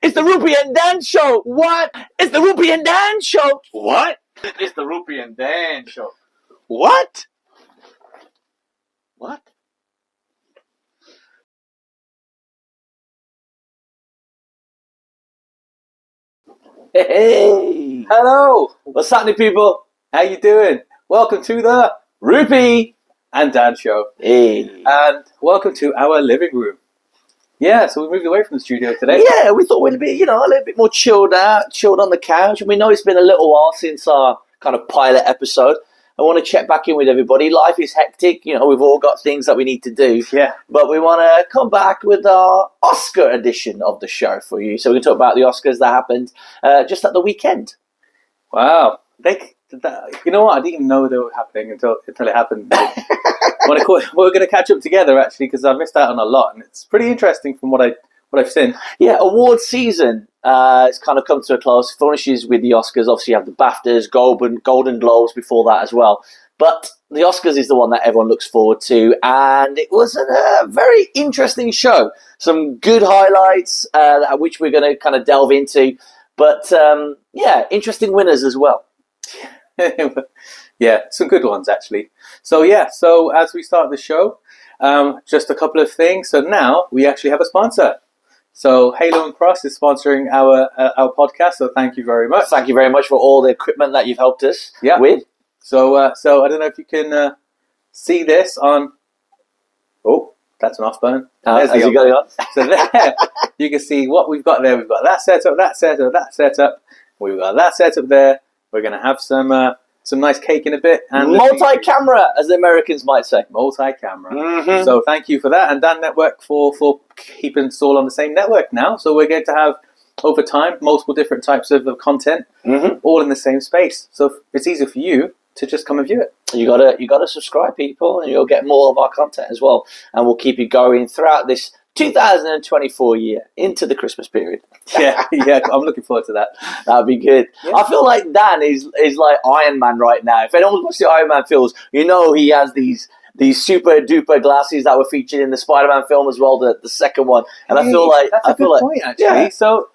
It's the Rupi and Dan show. What? It's the Rupi and Dan show. What? It's the Rupi and Dan show. What? What? Hey. Hello. What's happening, people? How you doing? Welcome to the Rupi and Dan show. Hey. And welcome to our living room. Yeah, so we moved away from the studio today. Yeah, we thought we'd be, a little bit more chilled out, chilled on the couch. We know it's been a little while since our kind of pilot episode. I want to check back in with everybody. Life is hectic. We've all got things that we need to do. Yeah. But we want to come back with our Oscar edition of the show for you. So we can talk about the Oscars that happened just at the weekend. Wow. You know what? I didn't even know they were happening until it happened. We're going to catch up together, actually, because I missed out on a lot. And it's pretty interesting from what I've seen. Yeah, award season it's kind of come to a close. Finishes with the Oscars. Obviously, you have the BAFTAs, Golden Globes before that as well. But the Oscars is the one that everyone looks forward to. And it was a very interesting show. Some good highlights, which we're going to kind of delve into. But, interesting winners as well. Yeah, some good ones, actually. So as we start the show, just a couple of things. So now we actually have a sponsor. So Halo and Cross is sponsoring our podcast. So thank you very much. Thank you very much for all the equipment that you've helped us with. So I don't know if you can see this on. Oh, that's an off button. As you got it on. So there, you can see what we've got there. We've got that setup, that setup, that setup. We've got that setup there. We're going to have some nice cake in a bit. And multi-camera, as the Americans might say. Multi-camera. Mm-hmm. So thank you for that. And Dan Network for keeping us all on the same network now. So we're going to have, over time, multiple different types of content, all in the same space. So it's easy for you to just come and view it. You gotta subscribe, people, and you'll get more of our content as well. And we'll keep you going throughout this 2024 year into the Christmas period. Yeah, I'm looking forward to that. That'd be good. Yeah. I feel like Dan is like Iron Man right now. If anyone watches the Iron Man films, he has these super duper glasses that were featured in the Spider-Man film as well, the second one. And I feel like that's a good point, actually. Yeah. So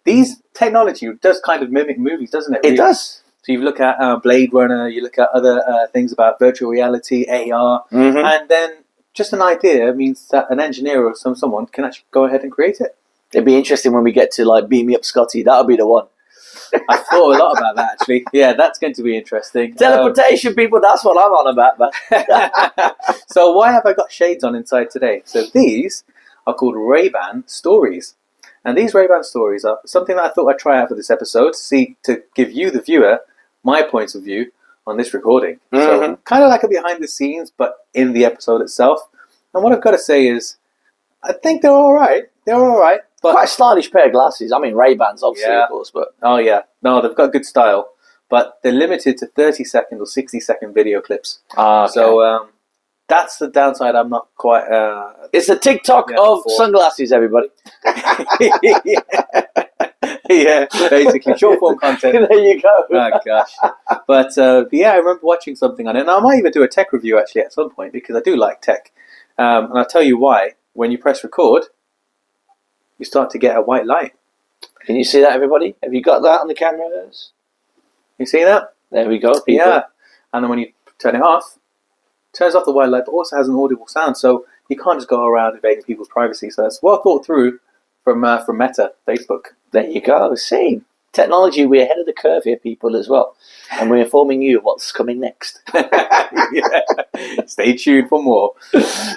these technology does kind of mimic movies, doesn't it? It does. So you look at Blade Runner, you look at other things about virtual reality, AR, and then just an idea means that an engineer or someone can actually go ahead and create it. It'd be interesting when we get to Beam Me Up Scotty. That'll be the one. I thought a lot about that, actually. Yeah, that's going to be interesting. Teleportation, people, that's what I'm on about. So why have I got shades on inside today? So these are called Ray-Ban Stories. And these Ray-Ban Stories are something that I thought I'd try out for this episode to give you, the viewer, my points of view on this recording. So kind of like a behind the scenes, but in the episode itself. And what I've got to say is, I think they're all right. They're all right. But quite a stylish pair of glasses. I mean, Ray-Bans, obviously, of course. But oh, yeah. No, they've got good style. But they're limited to 30-second or 60-second video clips. Okay. So that's the downside. I'm not quite... it's the TikTok of sunglasses, everybody. Yeah, basically. Short form content. There you go. Oh, gosh. But, I remember watching something on it. And I might even do a tech review, actually, at some point, because I do like tech. And I'll tell you why. When you press record, you start to get a white light. Can you see that, everybody? Have you got that on the cameras? You see that? There we go, people. Yeah. And then when you turn it off, it turns off the white light, but also has an audible sound. So you can't just go around invading people's privacy. So that's well thought through from Meta, Facebook. There you go. See, technology, we're ahead of the curve here, people, as well. And we're informing you of what's coming next. Stay tuned for more.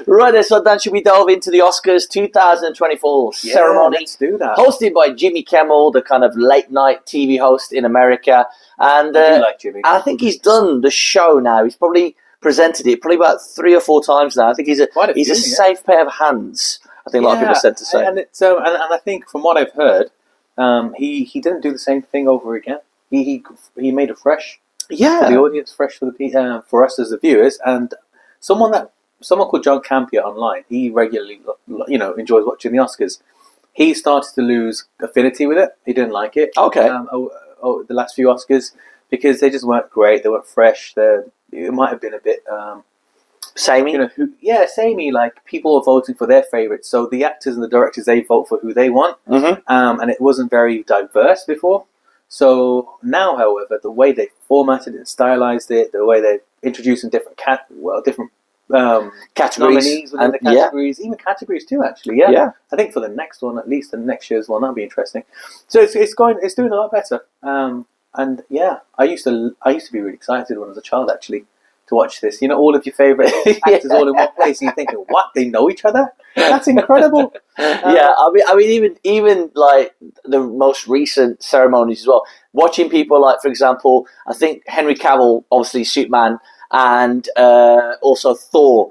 Right then, so Dan, should we delve into the Oscars 2024 ceremony? Let's do that. Hosted by Jimmy Kimmel, the kind of late night TV host in America. And I do like Jimmy. I think he's done the show now. He's probably presented it about 3 or 4 times now. I think he's a safe pair of hands, I think a lot of people said to say. And it's and I think from what I've heard, he didn't do the same thing over again. He made it fresh. Yeah, for the audience, fresh for us as the viewers, and someone called John Campea online. He regularly, enjoys watching the Oscars. He started to lose affinity with it. He didn't like it. Okay. The last few Oscars, because they just weren't great. They weren't fresh. It might have been a bit Samey? You know, samey, like people are voting for their favourites. So the actors and the directors, they vote for who they want. Mm-hmm. And it wasn't very diverse before. So now, however, the way they formatted it, stylized it, the way they're introducing different categories Categories. within the categories, even categories too, actually. Yeah. I think for the next one, at least the next year's one, that'll be interesting. So it's doing a lot better. And yeah, I used to be really excited when I was a child, actually, to watch this. You know, all of your favourite actors all in one place, and you're thinking, what? They know each other? That's incredible. Yeah, I mean, even like the most recent ceremonies as well. Watching people like, for example, I think Henry Cavill, obviously Superman, and also Thor.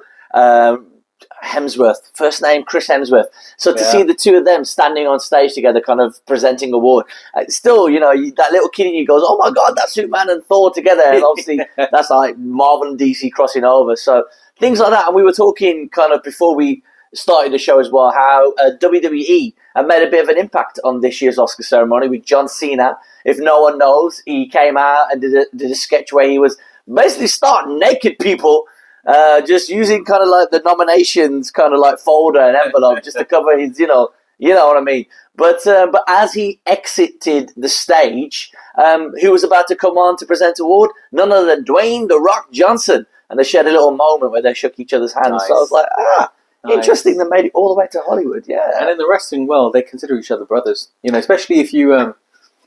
Hemsworth, first name Chris Hemsworth. So to see the two of them standing on stage together, kind of presenting award, still, you know, that little kid in you goes, "Oh my God, that's Superman and Thor together!" And obviously, that's like Marvel and DC crossing over. So things like that. And we were talking kind of before we started the show as well, how WWE have made a bit of an impact on this year's Oscar ceremony with John Cena. If no one knows, he came out and did a sketch where he was basically starting naked people. Just using kind of like the nominations kind of like folder and envelope just to cover his, you know what I mean. But as he exited the stage, who was about to come on to present award? None other than Dwayne "The Rock" Johnson, and they shared a little moment where they shook each other's hands. Nice. So I was like, interesting. They made it all the way to Hollywood. Yeah, and in the wrestling world, they consider each other brothers. You know, especially if you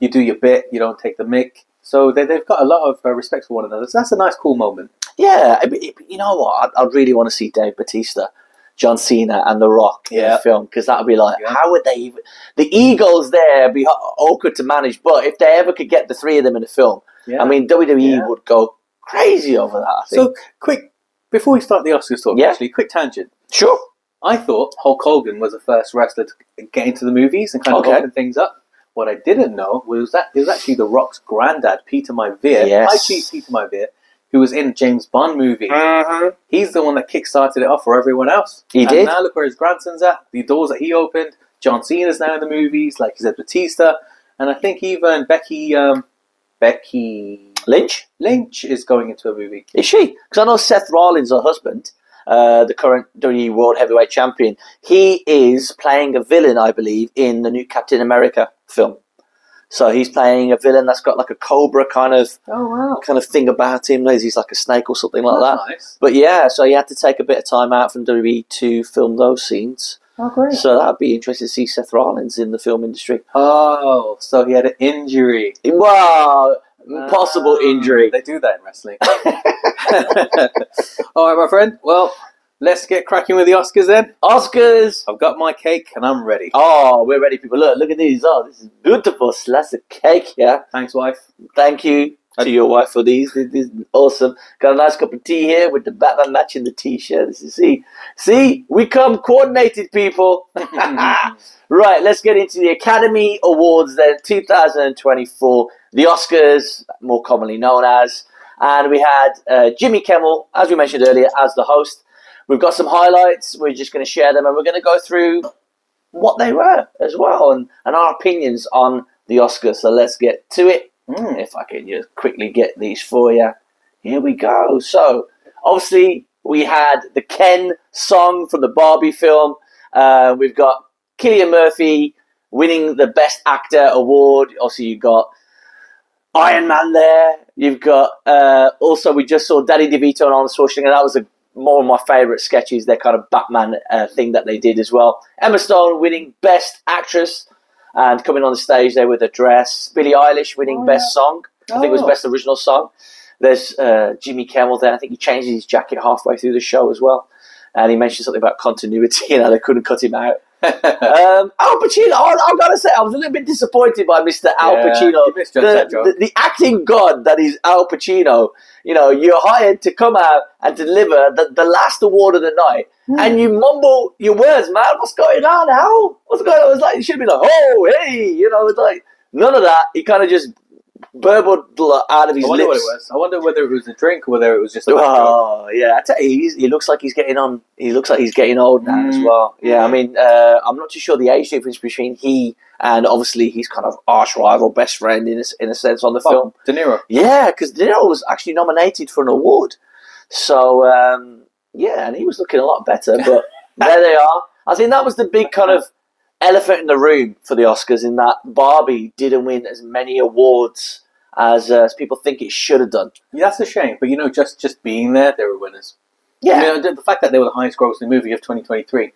you do your bit, you don't take the mick. So they've got a lot of respect for one another. So that's a nice, cool moment. Yeah, you know what? I'd really want to see Dave Bautista, John Cena, and The Rock in a film, because that would be like, how would they even... The egos there be awkward to manage, but if they ever could get the three of them in a film, I mean, WWE would go crazy over that, I think. So, quick, before we start the Oscars talk, actually, quick tangent. Sure. I thought Hulk Hogan was the first wrestler to get into the movies and kind of open things up. What I didn't know was that it was actually The Rock's granddad, Peter Maivia, High Chief Peter Maivia, who was in James Bond movie. Mm-hmm. He's the one that kick-started it off for everyone else. He did. Now look where his grandson's at, the doors that he opened. John Cena's now in the movies, like he said, Batista. And I think even Becky Lynch is going into a movie. Is she? Because I know Seth Rollins, her husband, the current WWE World Heavyweight Champion, he is playing a villain, I believe, in the new Captain America film. So he's playing a villain that's got like a cobra kind of thing about him. He's like a snake or something like that. Nice. But yeah, so he had to take a bit of time out from WWE to film those scenes. Oh, great. So that'd be interesting to see Seth Rollins in the film industry. Oh, so he had an injury. Well, possible injury. They do that in wrestling. All right, my friend. Well, let's get cracking with the Oscars then. Oscars! I've got my cake and I'm ready. Oh, we're ready, people. Look at these. Oh, this is beautiful slice of cake here. Thanks, wife. Thank you to your wife for these. This is awesome. Got a nice cup of tea here with the Batman matching the t-shirt. See, we come coordinated, people. Right, let's get into the Academy Awards then, 2024. The Oscars, more commonly known as. And we had Jimmy Kimmel, as we mentioned earlier, as the host. We've got some highlights. We're just going to share them, and we're going to go through what they were as well, and our opinions on the Oscars. So let's get to it. If I can just quickly get these for you. Here we go. So, obviously, we had the Ken song from the Barbie film. We've got Cillian Murphy winning the Best Actor award. Also, you've got Iron Man there. You've got, also, we just saw Danny DeVito and Arnold Schwarzenegger. That was more of my favourite sketches, their kind of Batman thing that they did as well. Emma Stone winning Best Actress and coming on the stage there with a dress. Billie Eilish winning Best Song. I think it was Best Original Song. There's Jimmy Kimmel there. I think he changed his jacket halfway through the show as well. And he mentioned something about continuity and how they couldn't cut him out. Al Pacino, I've got to say, I was a little bit disappointed by Mr. Al Pacino. The acting god that is Al Pacino. You know, you're hired to come out and deliver the last award of the night, and you mumble your words, man. What's going on, Al? What's going on? It was like, you should be like, oh, hey, you know, it's like, none of that. He kind of just burbled out of his lips. I wonder what it was. I wonder whether it was a drink or whether it was just a yeah, I tell you, he looks like he's getting on. He looks like he's getting old now as well. Yeah, I mean, I'm not too sure the age difference between he and obviously his kind of arch rival, best friend in a sense on the film. De Niro. Yeah, because De Niro was actually nominated for an award. So Yeah, and he was looking a lot better, but there they are. I think that was the big kind of elephant in the room for the Oscars, in that Barbie didn't win as many awards as people think it should have done. Yeah, that's a shame. But, just being there, they were winners. Yeah. I mean, the fact that they were the highest grossing movie of 2023,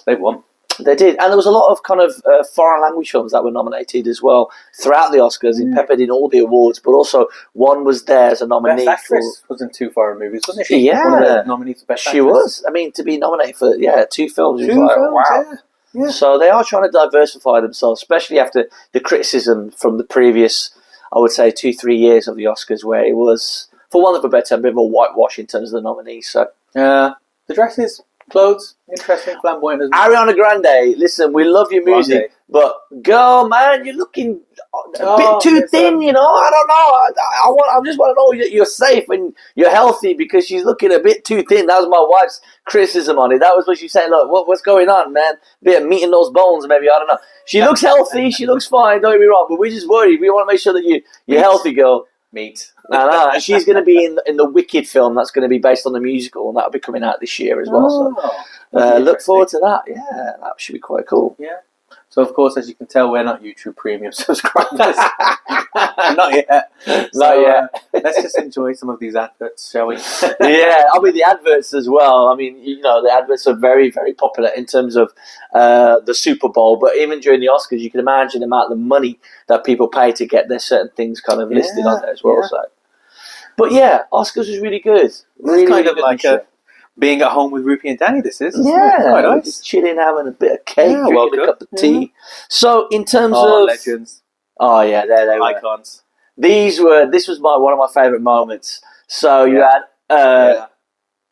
they won. They did. And there was a lot of kind of foreign language films that were nominated as well throughout the Oscars, peppered in all the awards, but also one was there as a nominee. Best Actress was in 2 foreign movies, wasn't she? Yeah. One of the nominees for Best Actress. She was. I mean, to be nominated for, 2 films. 2 was like, films, wow. Yeah. So they are trying to diversify themselves, especially after the criticism from the previous, I would say, 2-3 years of the Oscars, where it was, for want of a better term, a bit of a whitewash in terms of the nominees. So the dresses, clothes, interesting, flamboyant as well. Ariana Grande, listen, we love your music, but girl, man, you're looking a bit too thin, I don't know. I just want to know that you're safe and you're healthy, because she's looking a bit too thin. That was my wife's criticism on it. That was what she said. Look, what's going on, man? Bit of meat in those bones, maybe. I don't know. She looks healthy. She looks fine. Don't get me wrong, but we're just worried. We want to make sure that you're healthy, girl. Meat. No. And she's going to be in the Wicked film that's going to be based on the musical, and that'll be coming out this year as well. So look forward to that. Yeah, that should be quite cool. Yeah. So, of course, as you can tell, we're not YouTube Premium subscribers. Not yet. Not yet. Let's just enjoy some of these adverts, shall we? Yeah, I mean, the adverts as well. I mean, the adverts are very, very popular in terms of the Super Bowl, but even during the Oscars, you can imagine the amount of money that people pay to get their certain things kind of listed on there as well. Yeah. So, but yeah, Oscars was really good. Really, kind of like being at home with Rupi and Danny, this is. Yeah, quite nice. Just chilling, having a bit of cake, drinking a cup of tea. So, in terms of legends. Oh yeah, there they were. Icons. This was one of my favourite moments. So you had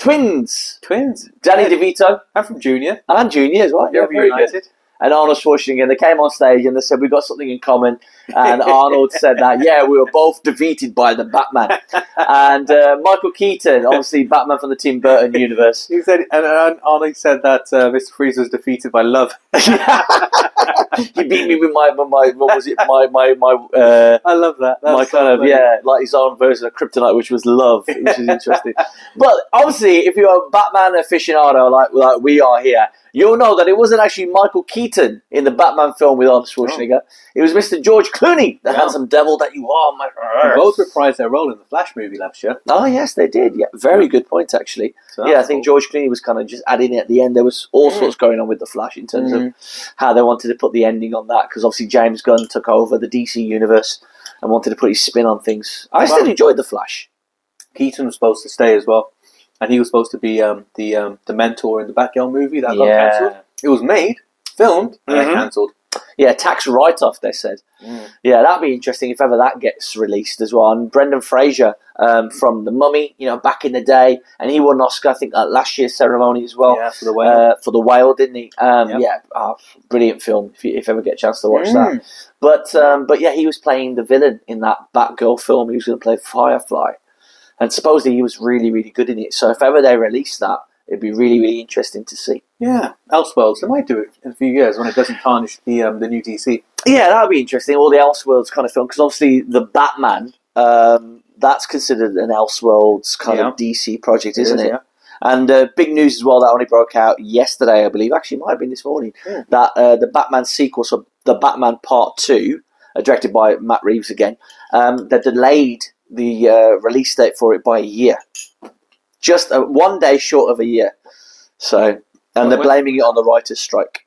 twins. Danny DeVito. I'm from Junior. And Junior as well. Yeah, very good. And Arnold Schwarzenegger. They came on stage and they said, "We've got something in common." And Arnold said that, we were both defeated by the Batman. And Michael Keaton, obviously Batman from the Tim Burton universe. He said, and Arnold said that Mr. Freeze was defeated by love. He beat me with my what was it? My I love that. My kind of like his own version of kryptonite, which was love, which is interesting. But obviously, if you're a Batman aficionado like we are here, you'll know that it wasn't actually Michael Keaton in the Batman film with Arnold Schwarzenegger. It was Mr. George Clooney, the handsome devil that you are. They both reprised their role in the Flash movie last year. Oh, yes, they did. Yeah, very good point, actually. So I think George Clooney was kind of just adding it at the end. There was all sorts going on with the Flash in terms of how they wanted to put the ending on that, because obviously James Gunn took over the DC universe and wanted to put his spin on things. I still enjoyed the Flash. Keaton was supposed to stay as well, and he was supposed to be the mentor in the Batgirl movie that got cancelled. It was made, filmed, and then cancelled. Yeah, tax write-off, they said. Yeah, that'd be interesting if ever that gets released as well. And Brendan Fraser from The Mummy, back in the day, and he won an Oscar, I think, at last year's ceremony as well. Yeah, for The Whale. For The Whale, didn't he? Brilliant film, if you ever get a chance to watch that. But yeah, he was playing the villain in that Batgirl film. He was going to play Firefly. And supposedly he was really, really good in it. So if ever they release that, it'd be really, really interesting to see. Yeah, Elseworlds. They might do it in a few years when it doesn't tarnish the new DC. Yeah, that would be interesting. All the Elseworlds kind of film, because obviously the Batman, that's considered an Elseworlds kind of DC project, isn't it? Yeah. And big news as well that only broke out yesterday, I believe. Actually, it might have been this morning. That the Batman sequel, so the Batman Part 2, directed by Matt Reeves again, they delayed the release date for it by a year. Just 1 day short of a year. So, and they're blaming it on the writer's strike.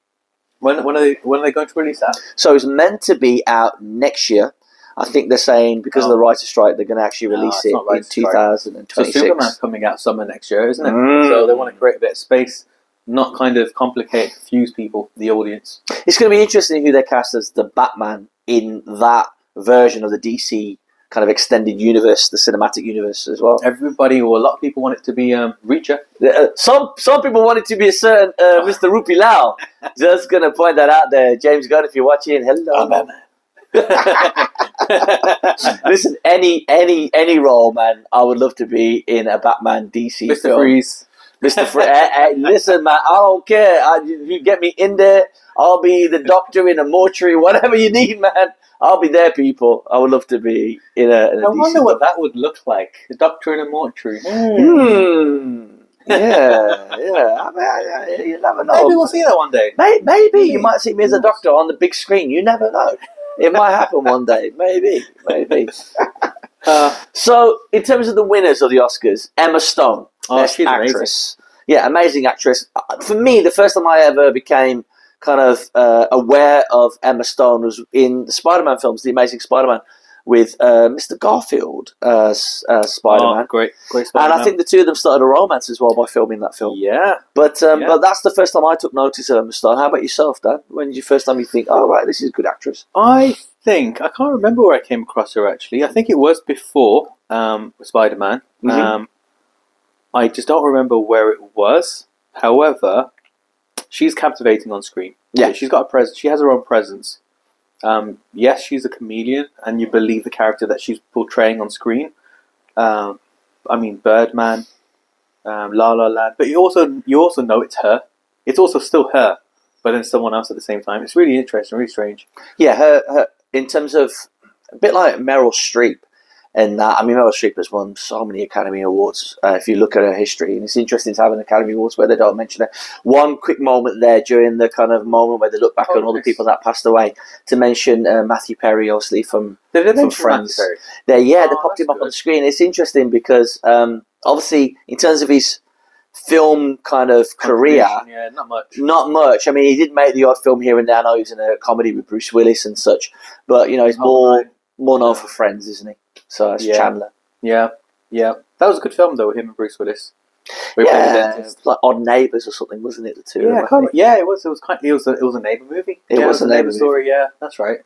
When are they going to release that? So it's meant to be out next year. I think they're saying because of the writer's strike, they're going to actually release it in 2026. So Superman's coming out summer next year, isn't it? So they want to create a bit of space, not kind of complicate, confuse people, the audience. It's going to be interesting who they cast as the Batman in that version of the DC kind of extended universe, the cinematic universe as well. Everybody, or a lot of people, want it to be Reacher. Some people want it to be a certain Mr. Rupi Lau. Just going to point that out there. James Gunn, if you're watching, hello. Batman. Listen, any role, man, I would love to be in a Batman DC Mr. film. Freeze. Mr. Freeze. Listen, man, I don't care. You get me in there, I'll be the doctor in a mortuary, whatever you need, man. I'll be there, people. I would love to be in a I wonder what that would look like. The doctor in a mortuary. Yeah. I mean, you never know. Maybe we'll see that one day. Maybe you might see me as a doctor on the big screen. You never know. It might happen one day. Maybe. So, in terms of the winners of the Oscars, Emma Stone, Best she's Actress. Yeah, amazing actress. For me, the first time I ever became kind of aware of Emma Stone was in the Spider-Man films, The Amazing Spider-Man, with Mr. Garfield Spider-Man. Great Spider-Man. And I think the two of them started a romance as well by filming that film. Yeah. But that's the first time I took notice of Emma Stone. How about yourself, Dan? When did you first time you think, oh, right, this is a good actress? I can't remember where I came across her, actually. I think it was before Spider-Man. Mm-hmm. I just don't remember where it was. However, she's captivating on screen. Yeah. She's got a presence. She has her own presence. Yes, she's a chameleon, and you believe the character that she's portraying on screen. I mean, Birdman, La La Land, but you also know it's her. It's also still her, but then someone else at the same time. It's really interesting, really strange. Yeah, her in terms of a bit like Meryl Streep. And I mean, Meryl Streep has won so many Academy Awards. If you look at her history, and it's interesting to have an Academy Awards where they don't mention her. One quick moment there during the kind of moment where they look back on all the people that passed away to mention Matthew Perry, obviously from Friends. They popped him up on the screen. It's interesting because obviously in terms of his film kind of career, not much. I mean, he did make the odd film here and there. I know he was in a comedy with Bruce Willis and such, but you know, he's more known for Friends, isn't he? So it's Chandler. Yeah. That was a good film though, with him and Bruce Willis. Like Odd Neighbours or something, wasn't it? The two. Yeah, of them, it was. It was a neighbour movie. It was a neighbour story. Yeah, that's right.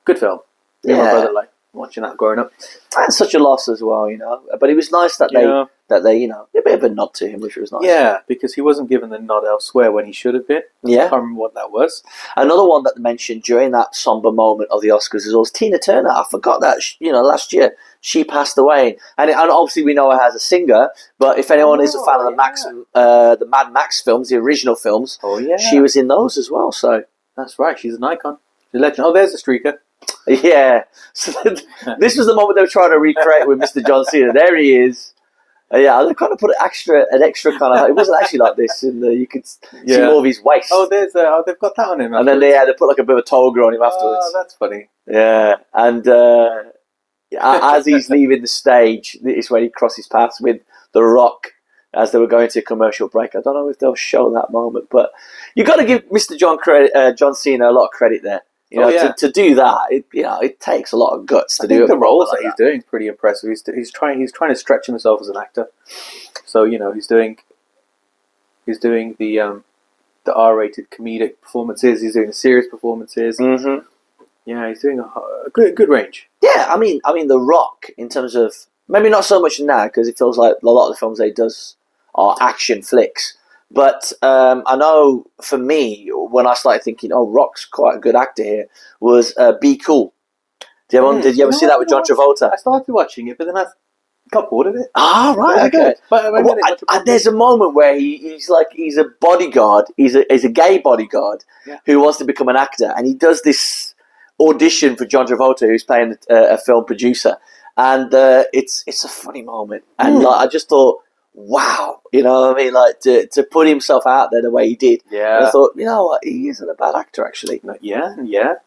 Good film. Me and my brother like watching that growing up. That's such a loss as well, you know. But it was nice that they you know, a bit of a nod to him, which was nice. Yeah, because he wasn't given the nod elsewhere when he should have been. Yeah. I can't remember what that was. Another one that they mentioned during that somber moment of the Oscars was Tina Turner. I forgot that, last year she passed away. And obviously we know her as a singer, but if anyone is a fan of the Mad Max films, the original films, she was in those as well. So that's right, she's an icon. She's a legend. Oh, there's the streaker. Yeah. So this was the moment they were trying to recreate with Mr. John Cena. There he is. Yeah, they kind of put an extra kind of. It wasn't actually like this. You could see more of his waist. Oh, they've got that on him. And then they put like a bit of a toga on him afterwards. Oh, that's funny. Yeah, and as he's leaving the stage, it's when he crosses paths with The Rock as they were going to a commercial break. I don't know if they'll show that moment, but you got to give Mr. John Cena a lot of credit there. To do that, it takes a lot of guts to do it. The roles that he's doing is pretty impressive. He's trying to stretch himself as an actor. So he's doing the R-rated comedic performances. He's doing serious performances. Mm-hmm. Yeah, he's doing a good range. Yeah, I mean, The Rock in terms of maybe not so much now because it feels like a lot of the films that he does are action flicks. But I know for me, when I started thinking, Rock's quite a good actor here, was Be Cool. Did you ever see that with John Travolta? I started watching it, but then I got bored of it. Ah, right, okay. But there's a moment where he's a bodyguard, he's a gay bodyguard who wants to become an actor, and he does this audition for John Travolta, who's playing a film producer, and it's a funny moment, and I just thought, wow, you know what I mean? Like to put himself out there the way he did. Yeah. And I thought, you know what, he isn't a bad actor actually. Yeah.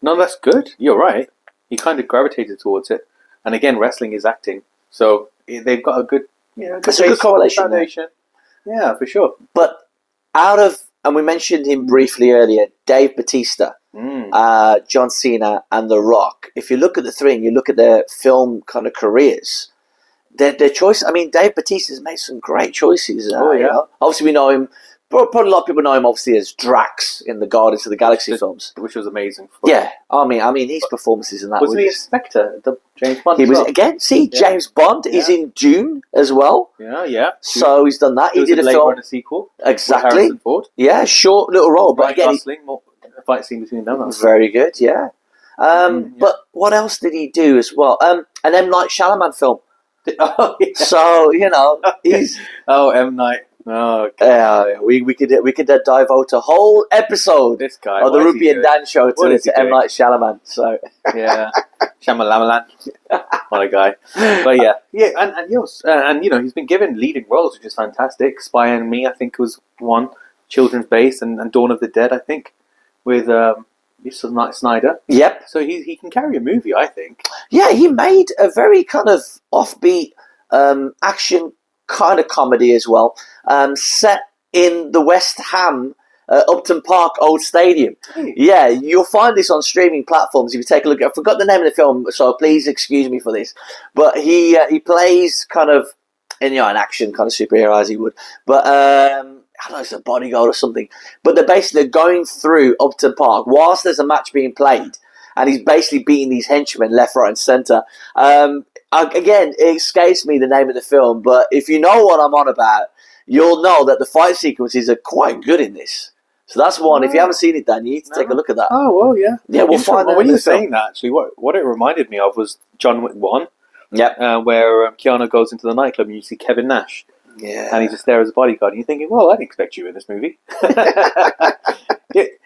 No, that's good. You're right. He kind of gravitated towards it. And again, wrestling is acting. So they've got a good, it's a good correlation. Foundation. Yeah, for sure. But and we mentioned him briefly earlier, Dave Bautista, John Cena and The Rock. If you look at the three and you look at their film kind of careers, their choice. I mean, Dave Bautista's made some great choices. Obviously, we know him. Probably a lot of people know him obviously as Drax in the Guardians of the Galaxy films, which was amazing. Yeah, I mean, his performances in that. Wasn't he a Spectre? The James Bond. He was again. James Bond is in Dune as well. Yeah. So he's done that. He did a film. Runner sequel. Exactly. Harrison Ford. Yeah, short little role, but again, a fight scene between them. Very good. Yeah. But what else did he do as well? An M. Night Shyamalan film. Oh, yeah. So he's M. Night. Oh, okay. We could devote a whole episode this guy of the Rupi and Dan show to M. Night Shyamalan. So yeah, Shyamalan. What a guy. But and he's been given leading roles, which is fantastic. Spy and Me, I think, was one. Children's Base and Dawn of the Dead, I think, with Snyder. Yep. So he can carry a movie, I think. Yeah, he made a very kind of offbeat action kind of comedy as well, set in the West Ham Upton Park old stadium. Hey. Yeah, you'll find this on streaming platforms if you take a look. I forgot the name of the film, so please excuse me for this. But he plays kind of in an action kind of superhero as he would, but I don't know, it's a bodyguard or something. But they're going through Upton Park whilst there's a match being played, and he's basically beating these henchmen left, right, and centre. Again, it escapes me the name of the film, but if you know what I'm on about, you'll know that the fight sequences are quite good in this. So that's one. If you haven't seen it, Dan, you need to take a look at that. Oh, well, yeah. Yeah, we'll find out. When you were saying that, actually, what it reminded me of was John Wick 1, where Keanu goes into the nightclub and you see Kevin Nash. Yeah. And he's just there as a bodyguard. And you're thinking, well, I didn't expect you in this movie.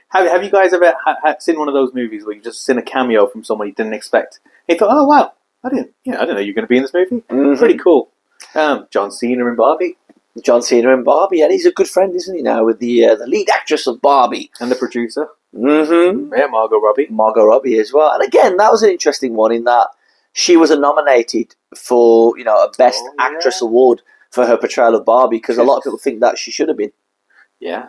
Have you guys ever seen one of those movies where you just seen a cameo from someone you didn't expect? You thought, oh, wow, I didn't know you're going to be in this movie. Mm-hmm. Pretty cool. John Cena in Barbie. John Cena and Barbie, and he's a good friend, isn't he, now, with the lead actress of Barbie. And the producer. Mm-hmm. Yeah, Margot Robbie. Margot Robbie as well. And again, that was an interesting one in that she was nominated for, a Best Actress award for her portrayal of Barbie, because a lot of people think that she should have been. Yeah.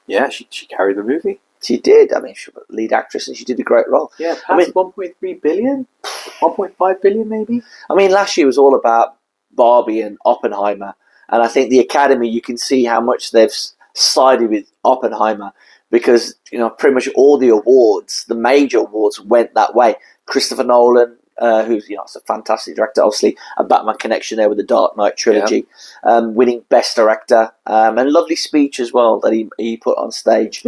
Yeah, she carried the movie. She did. I mean, she was lead actress and she did a great role. Yeah, past 1.3 billion? 1.5 billion maybe? I mean, last year was all about Barbie and Oppenheimer. And I think the Academy, you can see how much they've sided with Oppenheimer because, pretty much all the awards, the major awards, went that way. Christopher Nolan, who's, is a fantastic director, obviously, a Batman connection there with the Dark Knight trilogy, winning Best Director, and lovely speech as well that he put on stage.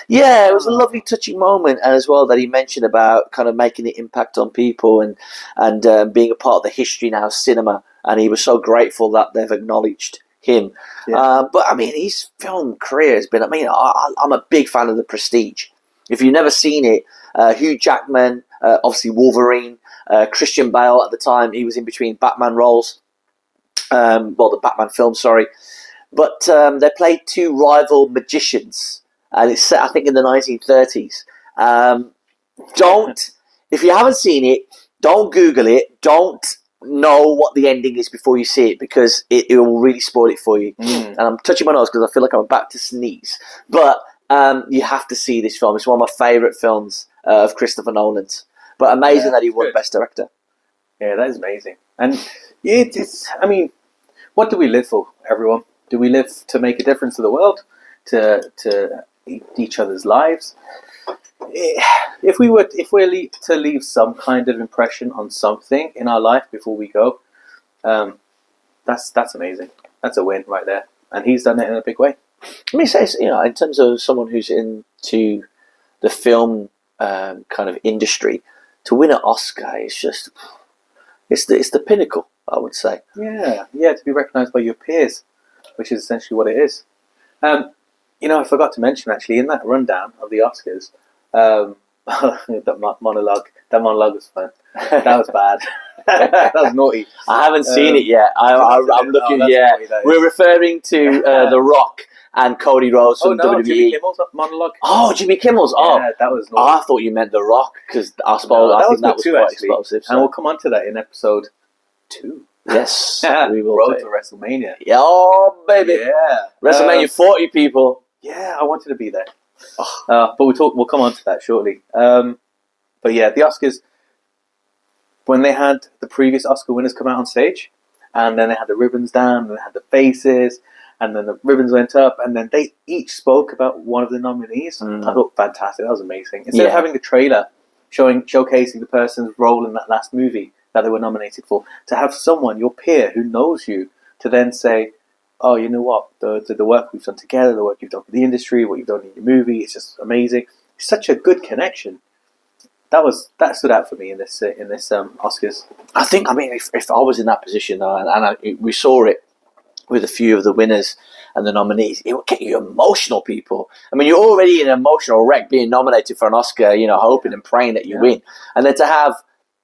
Yeah, it was a lovely, touching moment as well that he mentioned about kind of making an impact on people and being a part of the history now of cinema. And he was so grateful that they've acknowledged him. Yeah. But, I mean, his film career has been... I'm a big fan of The Prestige. If you've never seen it, Hugh Jackman, obviously Wolverine, Christian Bale at the time, he was in between Batman roles. The Batman film, sorry. But they played two rival magicians. And it's set, I think, in the 1930s. If you haven't seen it, don't Google it. Don't know what the ending is before you see it because it will really spoil it for you. And I'm touching my nose because I feel like I'm about to sneeze. But you have to see this film. It's one of my favourite films of Christopher Nolan's. But amazing that he won Best Director. Yeah, that is amazing. And what do we live for, everyone? Do we live to make a difference to the world? To each other's lives? If we're to leave some kind of impression on something in our life before we go, that's amazing. That's a win right there, and he's done it in a big way. Let me say, in terms of someone who's into the film kind of industry, to win an Oscar is just it's the pinnacle, I would say. Yeah, to be recognised by your peers, which is essentially what it is. I forgot to mention actually in that rundown of the Oscars. That monologue was fun. That was bad. That was naughty. I haven't seen it yet. I'm looking. We're referring to The Rock and Cody Rhodes from WWE. Jimmy Kimmel's monologue. Oh, Jimmy Kimmel's. Oh, yeah, that was naughty. I thought you meant The Rock because I suppose I think that was quite explosive. So. And we'll come on to that in episode 2. Yes, we will. Road to WrestleMania. Yeah, oh baby. Yeah, WrestleMania 40 people. Yeah, I wanted to be there. But we'll come on to that shortly. But yeah, the Oscars, when they had the previous Oscar winners come out on stage, and then they had the ribbons down, and they had the faces, and then the ribbons went up, and then they each spoke about one of the nominees. I thought fantastic. That was amazing. Instead of having a trailer showcasing the person's role in that last movie that they were nominated for, to have someone, your peer, who knows you, to then say, oh, you know what, the work we've done together, the work you've done for the industry, what you've done in your movie, it's just amazing. It's such a good connection. That stood out for me in this Oscars. I think, if I was in that position, we saw it with a few of the winners and the nominees, it would get you emotional, people. You're already in an emotional wreck being nominated for an Oscar, hoping and praying that you win. And then to have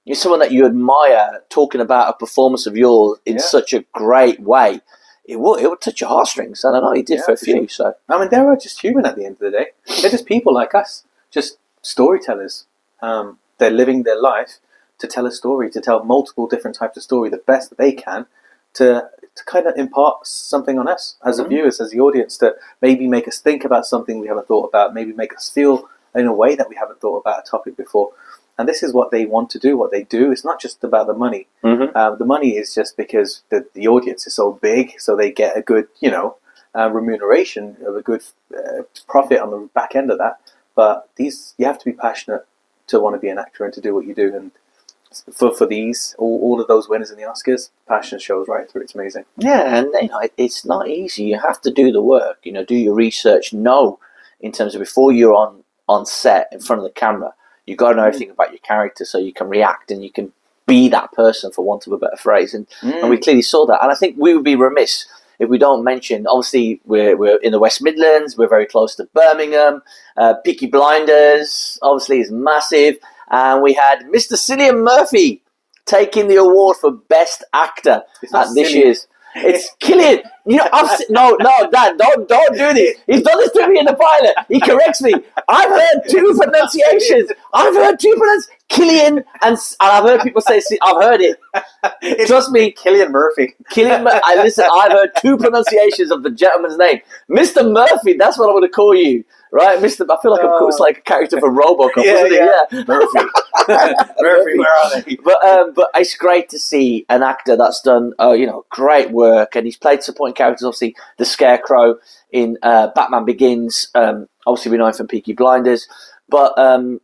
you're someone that you admire talking about a performance of yours in such a great way, it would touch your heartstrings. And I know it did for a few. Sure. So I mean, they're just human at the end of the day. They're just people like us, just storytellers. They're living their life to tell a story, to tell multiple different types of story the best that they can, to kind of impart something on us as the viewers, as the audience, to maybe make us think about something we haven't thought about, maybe make us feel in a way that we haven't thought about a topic before. And this is what they want to do, what they do. It's not just about the money. The money is just because the audience is so big, so they get a good, remuneration of a good profit on the back end of that. But you have to be passionate to want to be an actor and to do what you do. And for these, all of those winners in the Oscars, passion shows right through. It's amazing. Yeah, and it's not easy. You have to do the work. Do your research. Know in terms of before you're on set in front of the camera, you've got to know everything about your character so you can react and you can be that person, for want of a better phrase. And we clearly saw that. And I think we would be remiss if we don't mention, obviously, we're in the West Midlands, we're very close to Birmingham. Peaky Blinders, obviously, is massive. And we had Mr. Cillian Murphy taking the award for Best Actor at this year's. It's Killian. No, Dad, don't do this. He's done this to me in the pilot. He corrects me. I've heard two pronunciations. Killian, and I've heard people say. I've heard it. Trust me, Cillian Murphy. Listen, I've heard two pronunciations of the gentleman's name, Mr. Murphy. That's what I'm going to call you, right, Mr. I feel like it's like a character from RoboCop, wasn't it? Yeah, Murphy. Murphy, where are they? But it's great to see an actor that's done great work, and he's played supporting characters. Obviously, the Scarecrow in Batman Begins. Obviously, we know him from Peaky Blinders. But,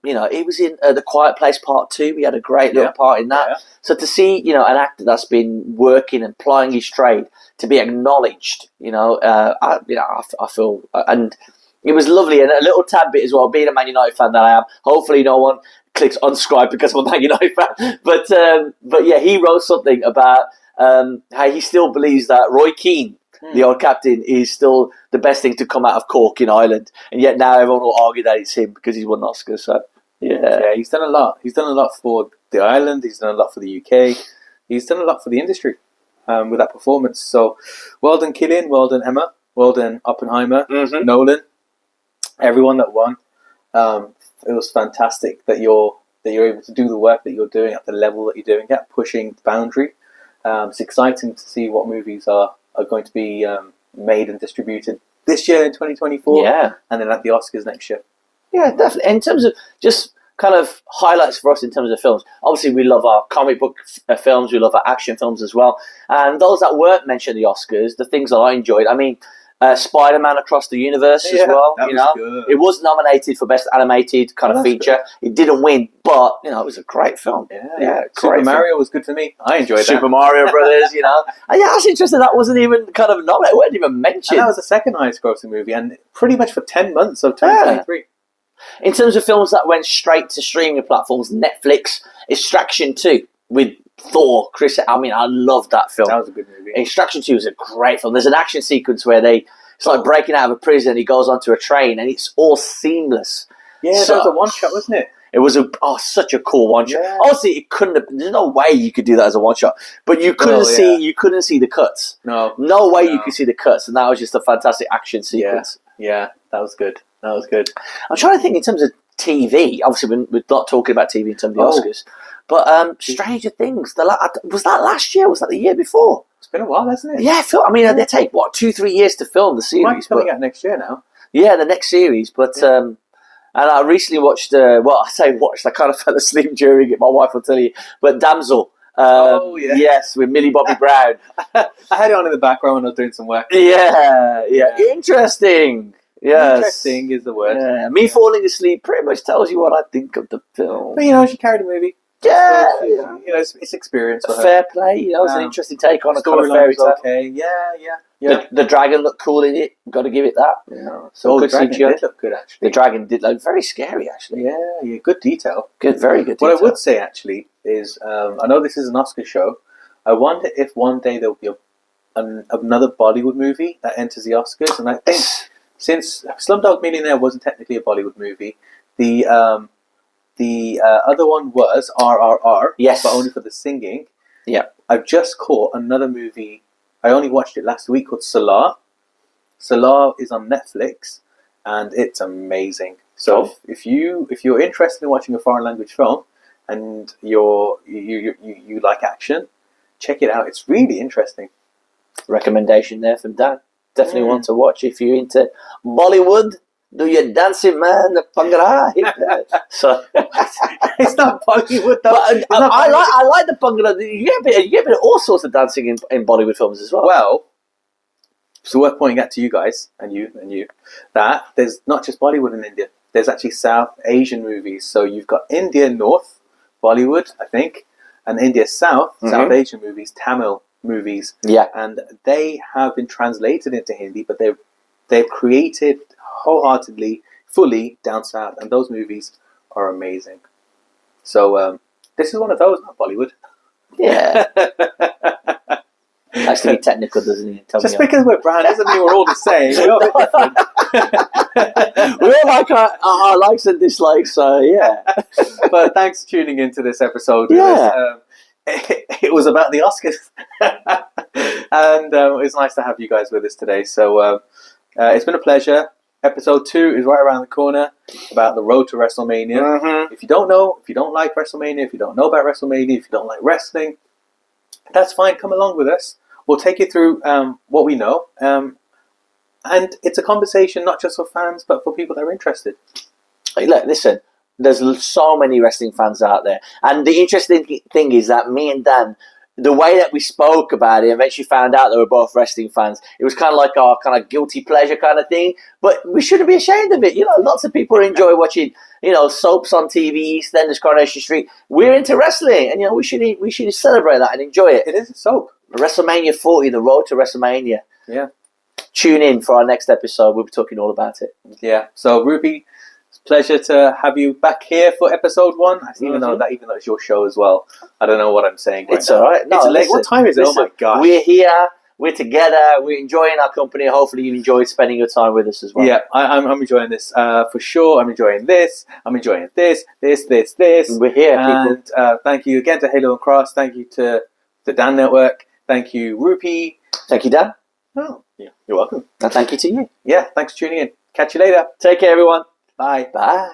he was in The Quiet Place Part 2. He had a great little part in that. Yeah. So to see, an actor that's been working and plying his trade to be acknowledged, I feel... and it was lovely. And a little tad bit as well, being a Man United fan that I am. Hopefully no one clicks unsubscribe because I'm a Man United fan. But yeah, he wrote something about how he still believes that Roy Keane, the old captain, is still the best thing to come out of Cork in Ireland, and yet now everyone will argue that it's him because he's won an Oscar. So yeah, he's done a lot. He's done a lot for the island. He's done a lot for the UK. He's done a lot for the industry with that performance. So well done, Cillian. Well done, Emma. Well done, Oppenheimer. Nolan. Everyone that won. It was fantastic that you're able to do the work that you're doing at the level that you're doing it, pushing the boundary. It's exciting to see what movies are going to be made and distributed this year in 2024, and then at the Oscars next year. Yeah, definitely. And in terms of just kind of highlights for us in terms of films, obviously we love our comic book films, we love our action films as well. And those that weren't mentioned at the Oscars, the things that I enjoyed, I mean, Spider-Man Across the Universe as well. That was good. It was nominated for Best Animated kind of feature. Good. It didn't win, but it was a great film. Yeah. Super Mario was good for me. I enjoyed that. Super Mario Brothers, And that's interesting. That wasn't even kind of nominated. It wasn't even mentioned. And that was the second highest grossing movie, and pretty much for 10 months of 2023. In terms of films that went straight to streaming platforms, Netflix, Extraction 2 with Thor, Chris. I mean, I loved that film. That was a good movie. Extraction 2 is a great film. There's an action sequence where it's like breaking out of a prison. He goes onto a train, and it's all seamless. Yeah, that was a one shot, wasn't it? It was such a cool one shot. Yeah. Obviously, it couldn't have. There's no way you could do that as a one shot. But you couldn't see. You couldn't see the cuts. No way you could see the cuts, and that was just a fantastic action sequence. Yeah, that was good. I'm trying to think in terms of TV. Obviously, we're not talking about TV in terms of the Oscars. But Stranger Things, was that last year? Was that the year before? It's been a while, hasn't it? Yeah, they take 2-3 years to film the series. It might be coming out next year now. Yeah, the next series. But and I recently watched. I kind of fell asleep during it. My wife will tell you. But Damsel. Yes, with Millie Bobby Brown. I had it on in the background when I was doing some work. Yeah. Interesting. Yes. Interesting is the word. Yeah. Me falling asleep pretty much tells you what I think of the film. But she carried a movie. Yeah, so, it's experience for her. Fair play. It was an interesting take on a kind of fairy tale. Okay, yeah. The dragon looked cool in it. Got to give it that. Yeah. So the dragon did look good, actually. The dragon did look very scary, actually. Yeah, good detail. Very good detail. What I would say, actually, is I know this is an Oscar show. I wonder if one day there'll be another Bollywood movie that enters the Oscars, and I think since Slumdog Millionaire wasn't technically a Bollywood movie, the The other one was RRR. Yes. But only for the singing. Yeah. I've just caught another movie. I only watched it last week called Salah. Salah is on Netflix, and it's amazing. So if you're interested in watching a foreign language film, and you like action, check it out. It's really interesting. Recommendation there from Dan. Definitely want to watch if you're into Bollywood. Do your dancing, man, the Bhangra. So it's not Bollywood though. But I like the Bhangra. You get a bit of all sorts of dancing in Bollywood films as well. Well, it's worth pointing out to you guys and you that there's not just Bollywood in India. There's actually South Asian movies. So you've got India North Bollywood, I think, and India South South Asian movies, Tamil movies. Yeah, and they have been translated into Hindi, but they're created wholeheartedly, fully down south, and those movies are amazing. So this is one of those, not Bollywood. Yeah. Likes to be technical, doesn't he? Just because we're brown doesn't mean we're all the same. We're all a bit different. We all like our likes and dislikes, so yeah. But thanks for tuning into this episode. Yeah. It was about the Oscars. And it's nice to have you guys with us today. So it's been a pleasure. Episode 2 is right around the corner, about the road to WrestleMania. If you don't know, if you don't like WrestleMania, if you don't know about WrestleMania, if you don't like wrestling, that's fine. Come along with us. We'll take you through what we know. And it's a conversation not just for fans, but for people that are interested. Hey, look, listen, there's so many wrestling fans out there. And the interesting thing is that me and Dan, the way that we spoke about it, eventually found out that we're both wrestling fans. It was kind of like our kind of guilty pleasure kind of thing. But we shouldn't be ashamed of it. You know, lots of people enjoy watching, soaps on TV, EastEnders, Coronation Street. We're into wrestling. And, we should celebrate that and enjoy it. It is a soap. WrestleMania 40, the road to WrestleMania. Yeah. Tune in for our next episode. We'll be talking all about it. Yeah. So, Ruby, it's a pleasure to have you back here for episode 1. Even though it's your show as well. I don't know what I'm saying right It's now. all right. No, it's late. listen, What time is it? Oh, my gosh. We're here. We're together. We're enjoying our company. Hopefully you enjoyed spending your time with us as well. Yeah, I'm enjoying this for sure. I'm enjoying this. I'm enjoying this. We're here, and, people. Thank you again to Halo and Cross. Thank you to the Dan Network. Thank you, Rupi. Thank you, Dan. Oh, yeah, you're welcome. And thank you to you. Yeah, thanks for tuning in. Catch you later. Take care, everyone. Bye. Bye.